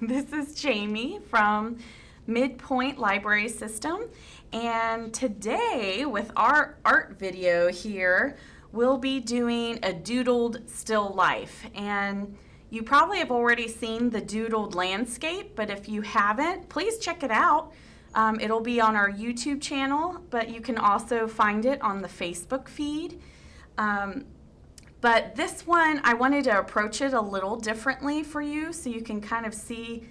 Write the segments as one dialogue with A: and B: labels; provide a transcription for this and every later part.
A: This is Jaime from MidPointe Library System, and today with our art video here, we'll be doing a doodled still life. And you probably have already seen the doodled landscape, but if you haven't, please check it out. It'll be on our YouTube channel, but you can also find it on the Facebook feed. But this one, I wanted to approach it a little differently for you so you can kind of see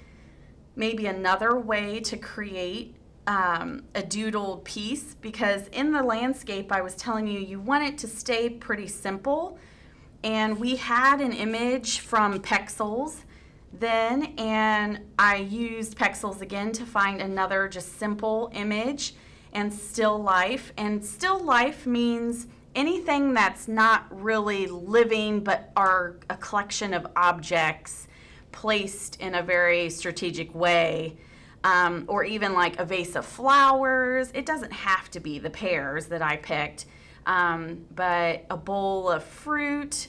A: maybe another way to create a doodled piece, because in the landscape I was telling you, you want it to stay pretty simple. And we had an image from Pexels then, and I used Pexels again to find another just simple image and still life. And still life means anything that's not really living but are a collection of objects placed in a very strategic way, or even like a vase of flowers. It doesn't have to be the pears that I picked, but a bowl of fruit,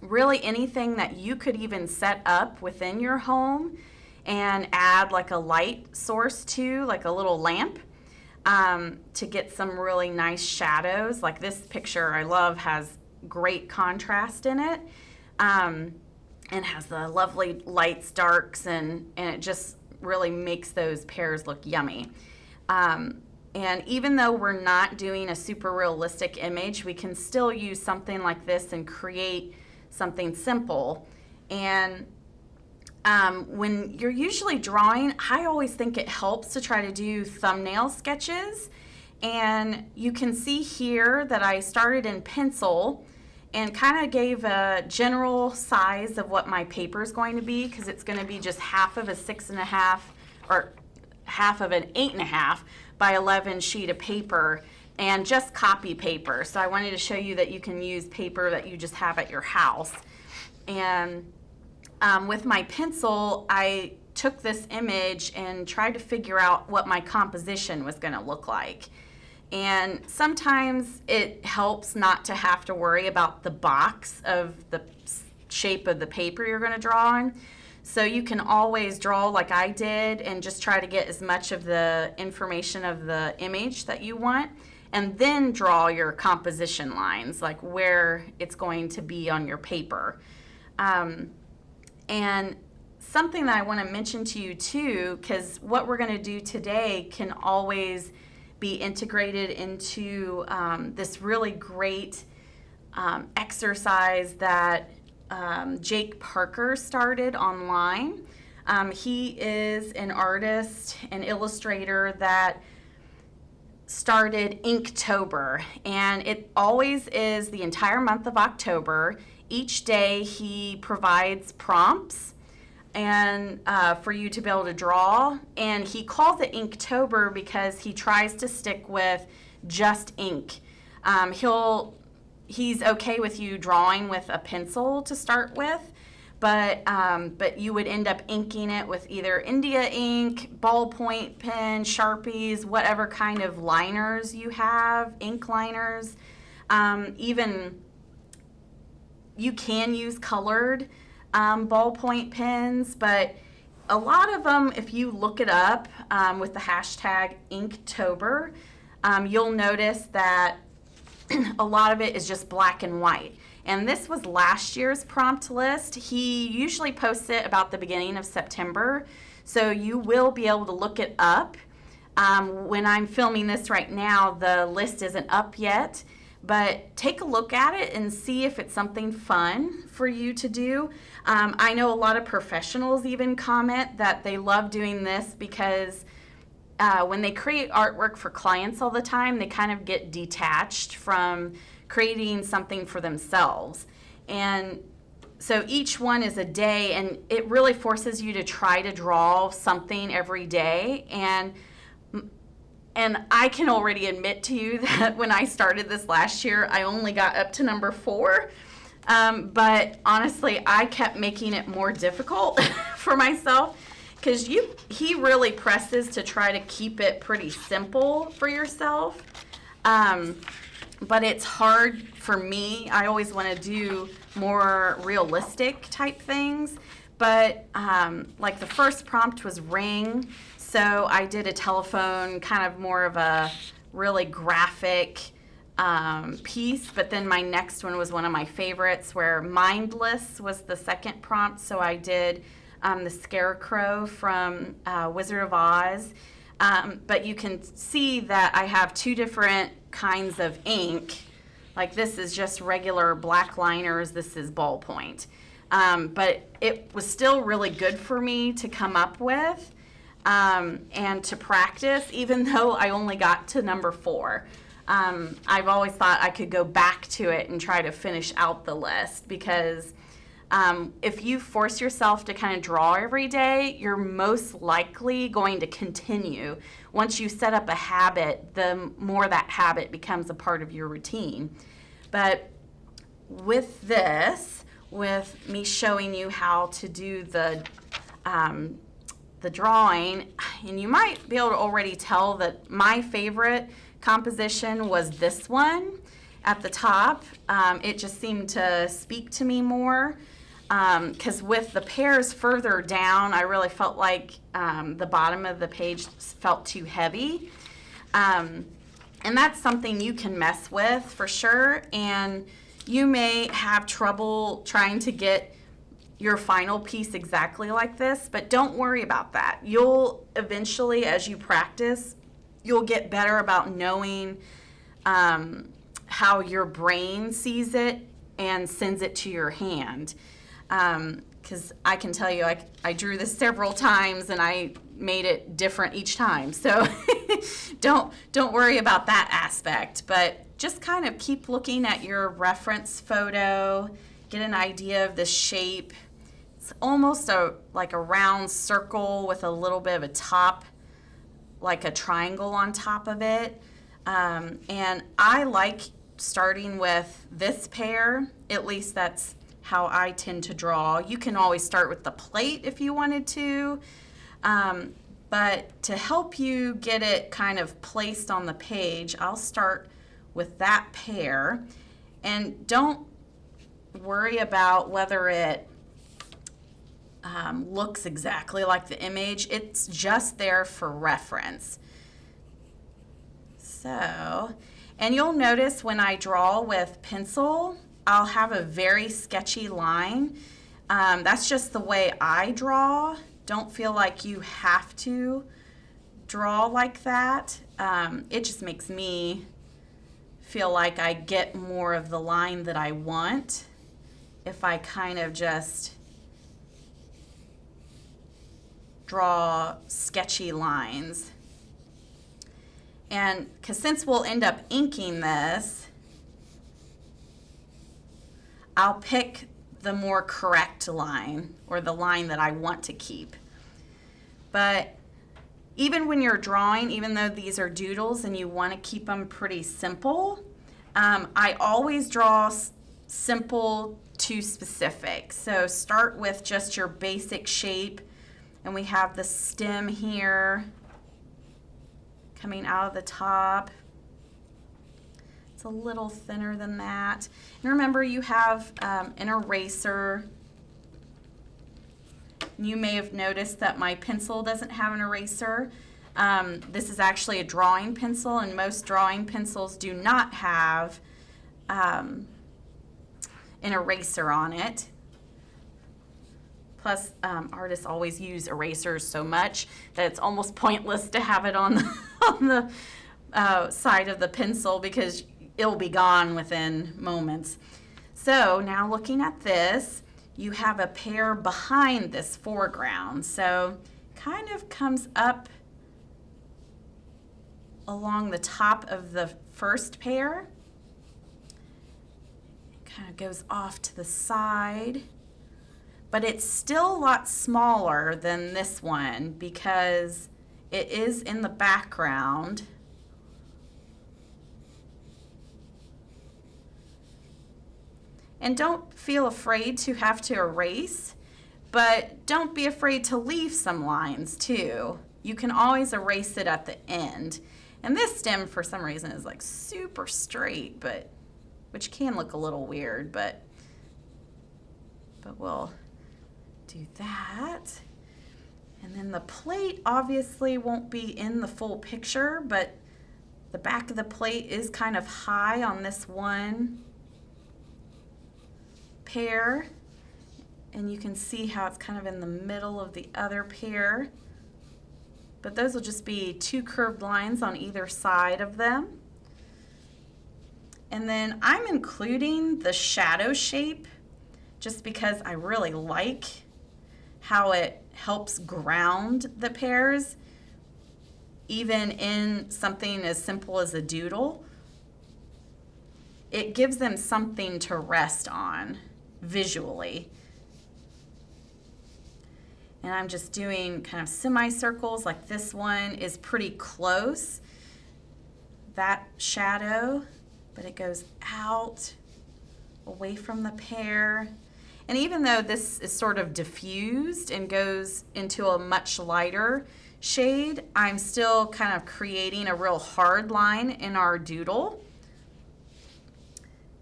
A: really anything that you could even set up within your home and add like a light source to, like a little lamp. To get some really nice shadows. Like this picture I love has great contrast in it, and has the lovely lights, darks, and it just really makes those pears look yummy. And even though we're not doing a super realistic image, we can still use something like this and create something simple. And when you're usually drawing, I always think it helps to try to do thumbnail sketches. And you can see here that I started in pencil and kind of gave a general size of what my paper is going to be, because it's going to be just half of a 6.5 or half of an 8.5 by 11 sheet of paper, and just copy paper. So I wanted to show you that you can use paper that you just have at your house. And with my pencil, I took this image and tried to figure out what my composition was going to look like. And sometimes it helps not to have to worry about the box of the shape of the paper you're going to draw on. So you can always draw like I did and just try to get as much of the information of the image that you want, and then draw your composition lines, like where it's going to be on your paper. And something that I want to mention to you too, because what we're going to do today can always be integrated into this really great exercise that Jake Parker started online. He is an artist and illustrator that started Inktober, and it always is the entire month of October. Each day he provides prompts and for you to be able to draw, and he calls it Inktober because he tries to stick with just ink. He's okay with you drawing with a pencil to start with, but you would end up inking it with either India ink, ballpoint pen, Sharpies, whatever kind of liners you have, ink liners. Even you can use colored ballpoint pens, but a lot of them, if you look it up with the hashtag Inktober, you'll notice that a lot of it is just black and white. And this was last year's prompt list. He usually posts it about the beginning of September, so you will be able to look it up. When I'm filming this right now, the list isn't up yet, but take a look at it and see if it's something fun for you to do. I know a lot of professionals even comment that they love doing this because when they create artwork for clients all the time, they kind of get detached from creating something for themselves. And so each one is a day, and it really forces you to try to draw something every day. And I can already admit to you that when I started this last year, I only got up to number 4. But honestly, I kept making it more difficult for myself, because he really presses to try to keep it pretty simple for yourself. But it's hard for me. I always want to do more realistic type things. But like the first prompt was ring, so I did a telephone, kind of more of a really graphic piece. But then my next one was one of my favorites, where mindless was the second prompt. So I did the Scarecrow from Wizard of Oz. But you can see that I have two different kinds of ink. Like this is just regular black liners, this is ballpoint. But it was still really good for me to come up with and to practice, even though I only got to number 4. I've always thought I could go back to it and try to finish out the list, because if you force yourself to kind of draw every day, you're most likely going to continue. Once you set up a habit, the more that habit becomes a part of your routine. But with this, with me showing you how to do the drawing, and you might be able to already tell that my favorite composition was this one at the top. It just seemed to speak to me more. Because with the pears further down, I really felt like the bottom of the page felt too heavy. And that's something you can mess with for sure. And you may have trouble trying to get your final piece exactly like this, but don't worry about that. You'll eventually, as you practice, you'll get better about knowing how your brain sees it and sends it to your hand. Because I can tell you, I drew this several times and I made it different each time. So don't worry about that aspect, but just kind of keep looking at your reference photo, get an idea of the shape. It's almost like a round circle with a little bit of a top, like a triangle on top of it. And I like starting with this pair, at least that's how I tend to draw. You can always start with the plate if you wanted to, but to help you get it kind of placed on the page, I'll start with that pair. And don't worry about whether it looks exactly like the image. It's just there for reference. So, and you'll notice when I draw with pencil, I'll have a very sketchy line. That's just the way I draw. Don't feel like you have to draw like that. It just makes me feel like I get more of the line that I want if I kind of just draw sketchy lines. And because since we'll end up inking this, I'll pick the more correct line, or the line that I want to keep. But even when you're drawing, even though these are doodles and you want to keep them pretty simple, I always draw simple to specific. So start with just your basic shape, and we have the stem here coming out of the top. It's a little thinner than that. And remember, you have an eraser. You may have noticed that my pencil doesn't have an eraser. This is actually a drawing pencil, and most drawing pencils do not have an eraser on it. Plus, artists always use erasers so much that it's almost pointless to have it on the side of the pencil, because it'll be gone within moments. So now looking at this, you have a pair behind this foreground. So kind of comes up along the top of the first pair. Kind of goes off to the side. But it's still a lot smaller than this one because it is in the background. And don't feel afraid to have to erase, but don't be afraid to leave some lines too. You can always erase it at the end. And this stem, for some reason, is like super straight, which can look a little weird, but we'll do that. And then the plate obviously won't be in the full picture, but the back of the plate is kind of high on this one pair. And you can see how it's kind of in the middle of the other pair. But those will just be 2 curved lines on either side of them. And then I'm including the shadow shape just because I really like how it helps ground the pears, even in something as simple as a doodle. It gives them something to rest on visually. And I'm just doing kind of semicircles, like this one is pretty close, that shadow, but it goes out away from the pear. And even though this is sort of diffused and goes into a much lighter shade, I'm still kind of creating a real hard line in our doodle.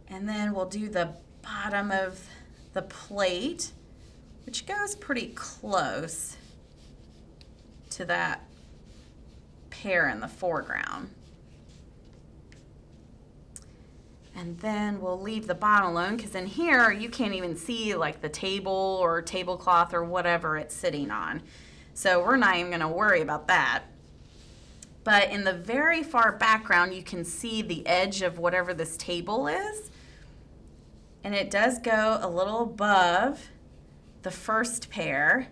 A: And then we'll do the bottom of the plate, which goes pretty close to that pear in the foreground. And then we'll leave the bottom alone because in here you can't even see like the table or tablecloth or whatever it's sitting on. So we're not even going to worry about that. But in the very far background you can see the edge of whatever this table is. And it does go a little above the first pair.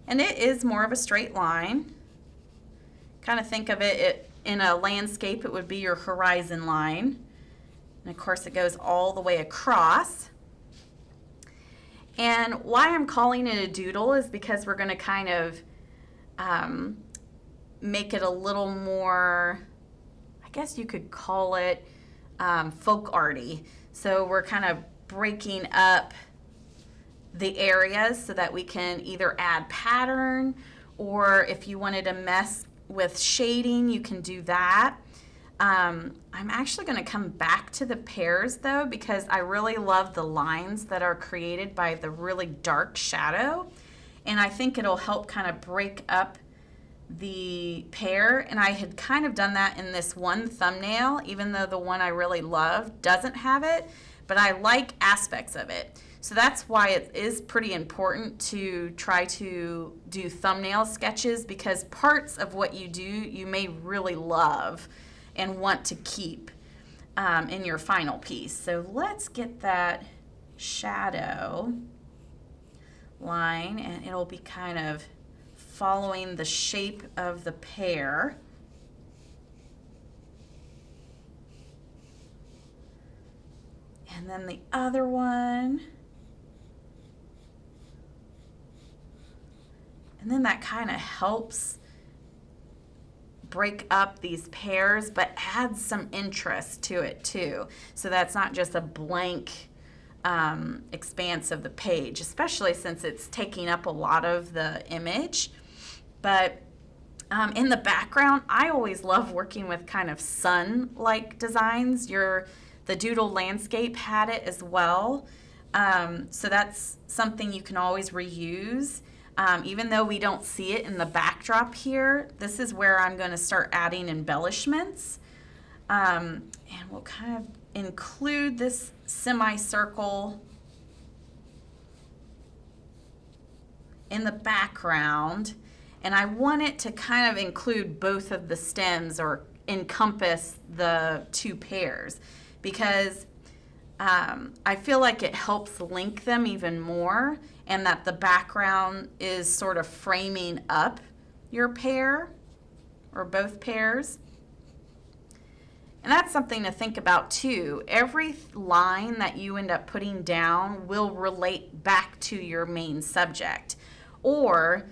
A: And it is more of a straight line. Kind of think of it in a landscape, it would be your horizon line. And of course it goes all the way across. And why I'm calling it a doodle is because we're going to kind of make it a little more, I guess you could call it folk arty. So we're kind of breaking up the areas so that we can either add pattern, or if you wanted to mess with shading, you can do that. I'm actually going to come back to the pears though, because I really love the lines that are created by the really dark shadow, and I think it'll help kind of break up the pear. And I had kind of done that in this one thumbnail, even though the one I really love doesn't have it, but I like aspects of it. So that's why it is pretty important to try to do thumbnail sketches, because parts of what you do you may really love and want to keep in your final piece. So let's get that shadow line, and it'll be kind of following the shape of the pear. And then the other one. And then that kind of helps break up these pears, but adds some interest to it too. So that's not just a blank expanse of the page, especially since it's taking up a lot of the image. But in the background, I always love working with kind of sun-like designs. The Doodle landscape had it as well. So that's something you can always reuse. Even though we don't see it in the backdrop here, this is where I'm going to start adding embellishments. And we'll kind of include this semicircle in the background. And I want it to kind of include both of the stems, or encompass the 2 pairs, because I feel like it helps link them even more, and that the background is sort of framing up your pair or both pairs. And that's something to think about too. Every line that you end up putting down will relate back to your main subject, or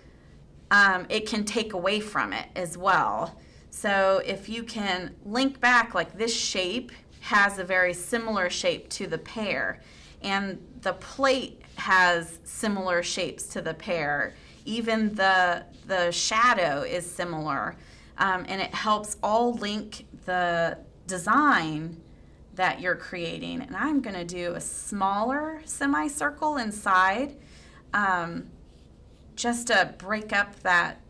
A: it can take away from it as well. So if you can link back, like this shape has a very similar shape to the pear, and the plate has similar shapes to the pear. Even the shadow is similar, and it helps all link the design that you're creating. And I'm going to do a smaller semicircle inside, just to break up that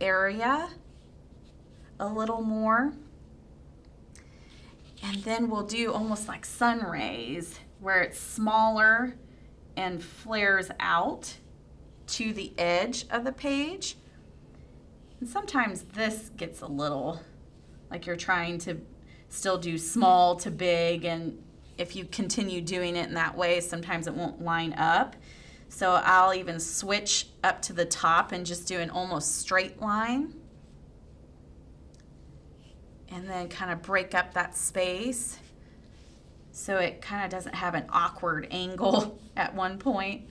A: area a little more. And then we'll do almost like sun rays, where it's smaller and flares out to the edge of the page. And sometimes this gets a little like you're trying to still do small to big, and if you continue doing it in that way, sometimes it won't line up. So I'll even switch up to the top and just do an almost straight line. And then kind of break up that space so it kind of doesn't have an awkward angle at one point.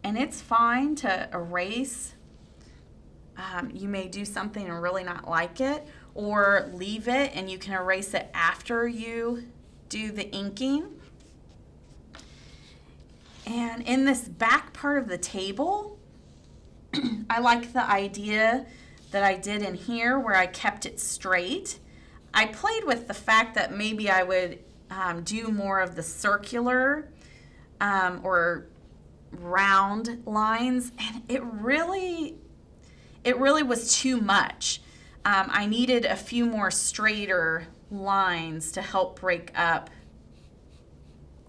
A: And it's fine to erase. You may do something and really not like it, or leave it and you can erase it after you do the inking. And in this back part of the table, I like the idea that I did in here where I kept it straight. I played with the fact that maybe I would do more of the circular or round lines, and it really was too much. I needed a few more straighter lines to help break up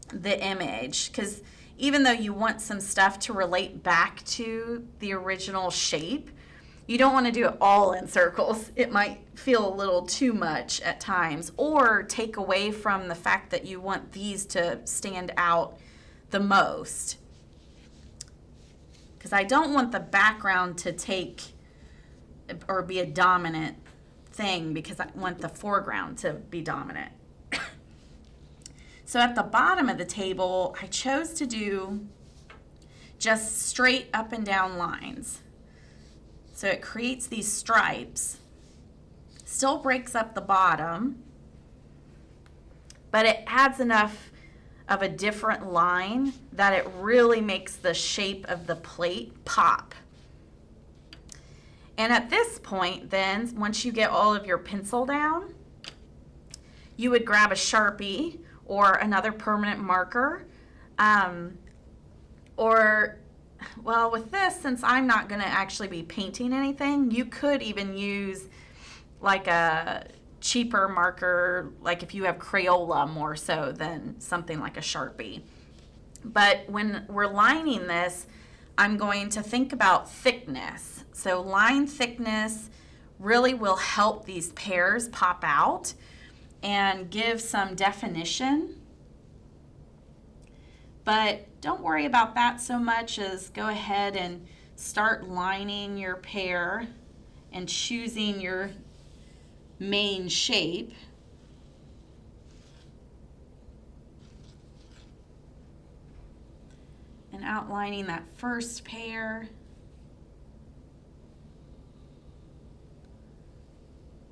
A: the image, because even though you want some stuff to relate back to the original shape, you don't want to do it all in circles. It might feel a little too much at times, or take away from the fact that you want these to stand out the most. Because I don't want the background to take or be a dominant thing, because I want the foreground to be dominant. So at the bottom of the table, I chose to do just straight up and down lines. So it creates these stripes, still breaks up the bottom, but it adds enough of a different line that it really makes the shape of the plate pop. And at this point then, once you get all of your pencil down, you would grab a Sharpie or another permanent marker, or, well, with this, since I'm not going to actually be painting anything, you could even use like a cheaper marker, like if you have Crayola more so than something like a Sharpie. But when we're lining this, I'm going to think about thickness. So line thickness really will help these pairs pop out and give some definition. But don't worry about that so much, as go ahead and start lining your pear and choosing your main shape. And outlining that first pear.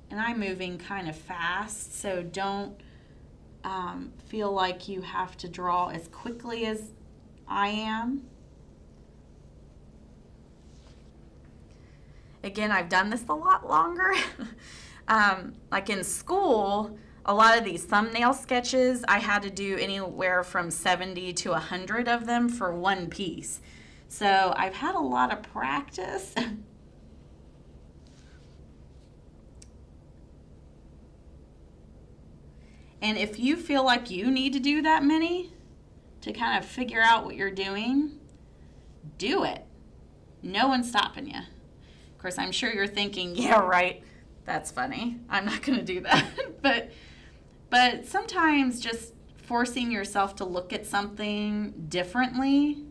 A: And I'm moving kind of fast, so don't feel like you have to draw as quickly as I am. Again, I've done this a lot longer. Like in school, a lot of these thumbnail sketches, I had to do anywhere from 70 to 100 of them for one piece. So I've had a lot of practice. And if you feel like you need to do that many to kind of figure out what you're doing, do it. No one's stopping you. Of course, I'm sure you're thinking, yeah, right, that's funny. I'm not going to do that. But sometimes just forcing yourself to look at something differently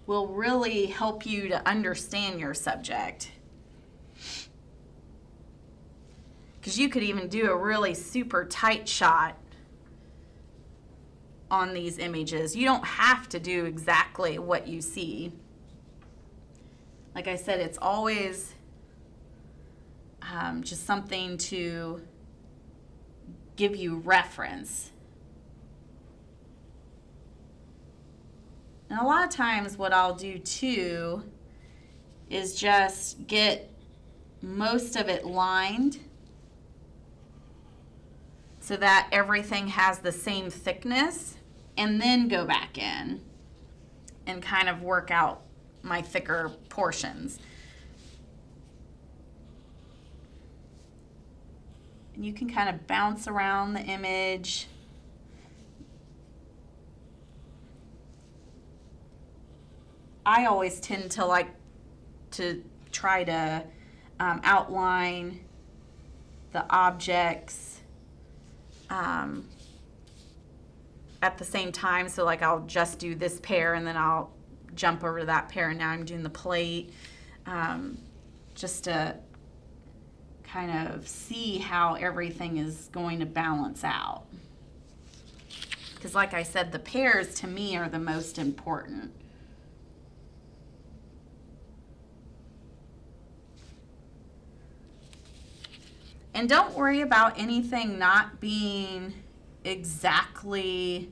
A: will really help you to understand your subject. Because you could even do a really super tight shot on these images. You don't have to do exactly what you see. Like I said, it's always just something to give you reference. And a lot of times what I'll do too is just get most of it lined. so that everything has the same thickness, and then go back in and kind of work out my thicker portions. And you can kind of bounce around the image. I always tend to like to try to outline the objects at the same time. So like I'll just do this pair and then I'll jump over to that pair, and now I'm doing the plate, just to kind of see how everything is going to balance out. Because like I said, the pairs to me are the most important. And don't worry about anything not being exactly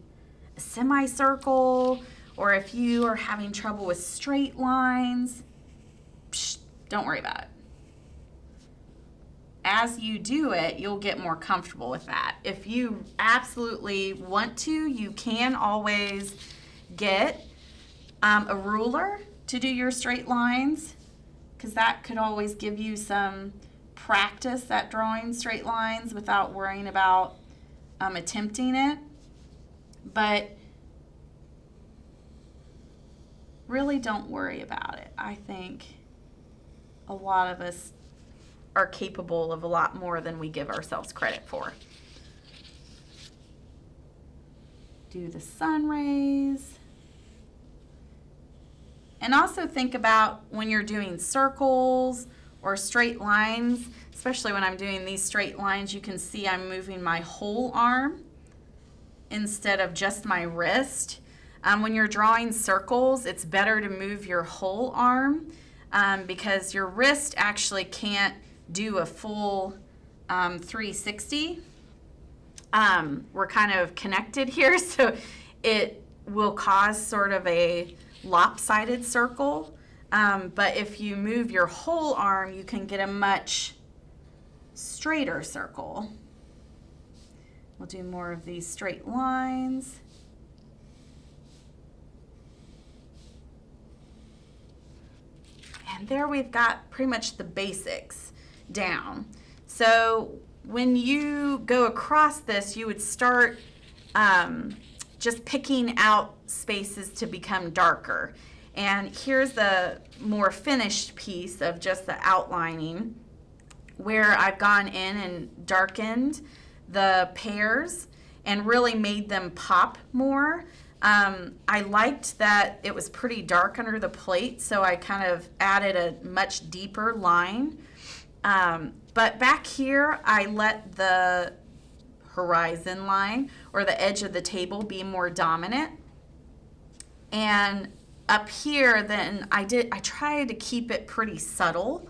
A: a semicircle, or if you are having trouble with straight lines, don't worry about it. As you do it, you'll get more comfortable with that. If you absolutely want to, you can always get a ruler to do your straight lines, because that could always give you some practice at drawing straight lines without worrying about attempting it. But really don't worry about it. I think a lot of us are capable of a lot more than we give ourselves credit for. Do the sun rays. And also think about when you're doing circles or straight lines, especially when I'm doing these straight lines, you can see I'm moving my whole arm instead of just my wrist. When you're drawing circles, it's better to move your whole arm because your wrist actually can't do a full 360. We're kind of connected here, so it will cause sort of a lopsided circle. But if you move your whole arm, you can get a much straighter circle. We'll do more of these straight lines. And there we've got pretty much the basics down. So when you go across this, you would start just picking out spaces to become darker. And here's the more finished piece of just the outlining, where I've gone in and darkened the pears and really made them pop more. I liked that it was pretty dark under the plate, so I kind of added a much deeper line. But back here, I let the horizon line or the edge of the table be more dominant. And up here, then I tried to keep it pretty subtle.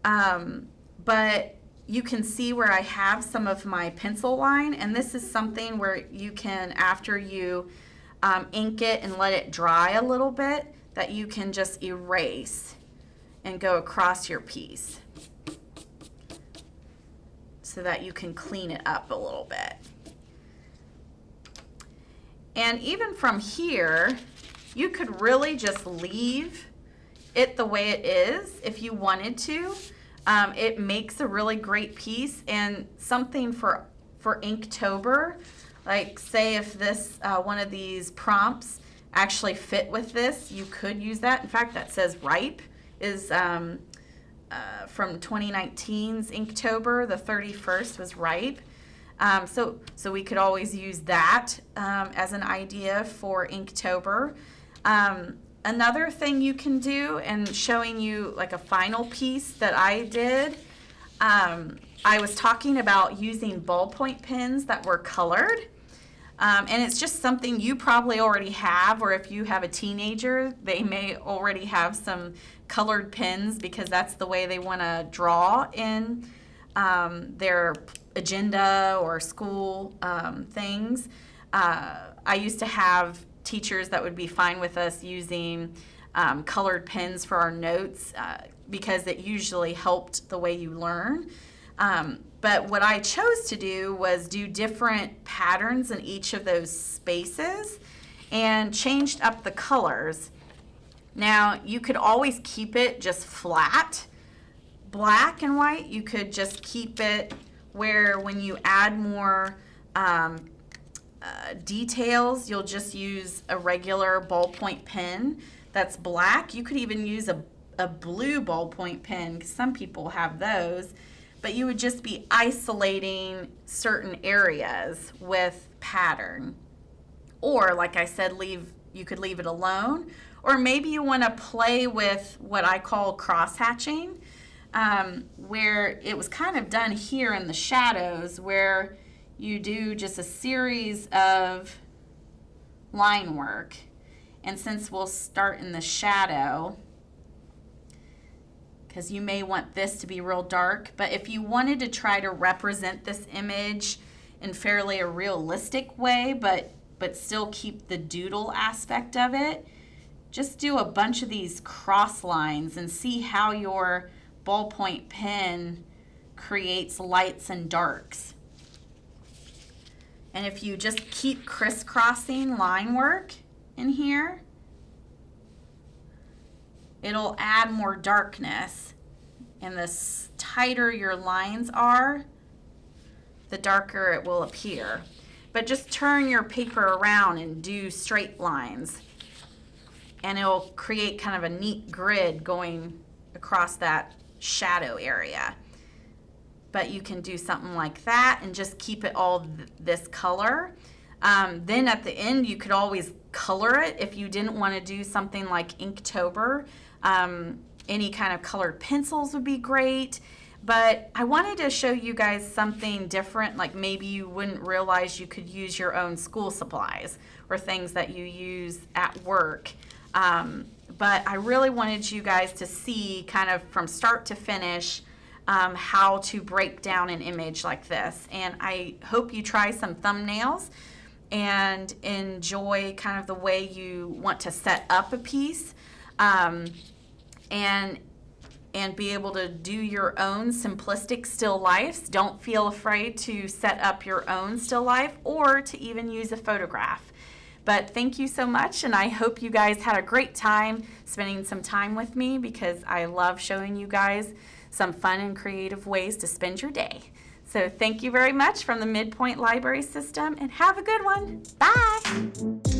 A: But you can see where I have some of my pencil line, and this is something where you can, after you ink it and let it dry a little bit, that you can just erase and go across your piece so that you can clean it up a little bit. And even from here, you could really just leave it the way it is if you wanted to. It makes a really great piece, and something for Inktober. Like, say if this one of these prompts actually fit with this, you could use that. In fact, that says ripe is from 2019's Inktober. The 31st was ripe. So we could always use that as an idea for Inktober. Another thing you can do, and showing you like a final piece that I did, I was talking about using ballpoint pens that were colored. And it's just something you probably already have, or if you have a teenager, they may already have some colored pens because that's the way they want to draw in their agenda or school things. I used to have teachers that would be fine with us using colored pens for our notes because it usually helped the way you learn. But what I chose to do was do different patterns in each of those spaces and changed up the colors. Now, you could always keep it just flat, black and white. You could just keep it where when you add more details, you'll just use a regular ballpoint pen that's black. You could even use a blue ballpoint pen, because some people have those, but you would just be isolating certain areas with pattern. Or, like I said, you could leave it alone. Or maybe you want to play with what I call cross-hatching, where it was kind of done here in the shadows, where you do just a series of line work. And since we'll start in the shadow, because you may want this to be real dark, but if you wanted to try to represent this image in fairly a realistic way, but still keep the doodle aspect of it, just do a bunch of these cross lines and see how your ballpoint pen creates lights and darks. And if you just keep crisscrossing line work in here, it'll add more darkness. And the tighter your lines are, the darker it will appear. But just turn your paper around and do straight lines, and it'll create kind of a neat grid going across that shadow area. But you can do something like that and just keep it all this color. Then at the end, you could always color it if you didn't want to do something like Inktober. Any kind of colored pencils would be great. But I wanted to show you guys something different, like maybe you wouldn't realize you could use your own school supplies or things that you use at work. But I really wanted you guys to see kind of from start to finish how to break down an image like this. And I hope you try some thumbnails and enjoy kind of the way you want to set up a piece, and be able to do your own simplistic still lifes. Don't feel afraid to set up your own still life or to even use a photograph. But thank you so much, and I hope you guys had a great time spending some time with me, because I love showing you guys some fun and creative ways to spend your day. So thank you very much from the MidPointe Library System, and have a good one. Bye!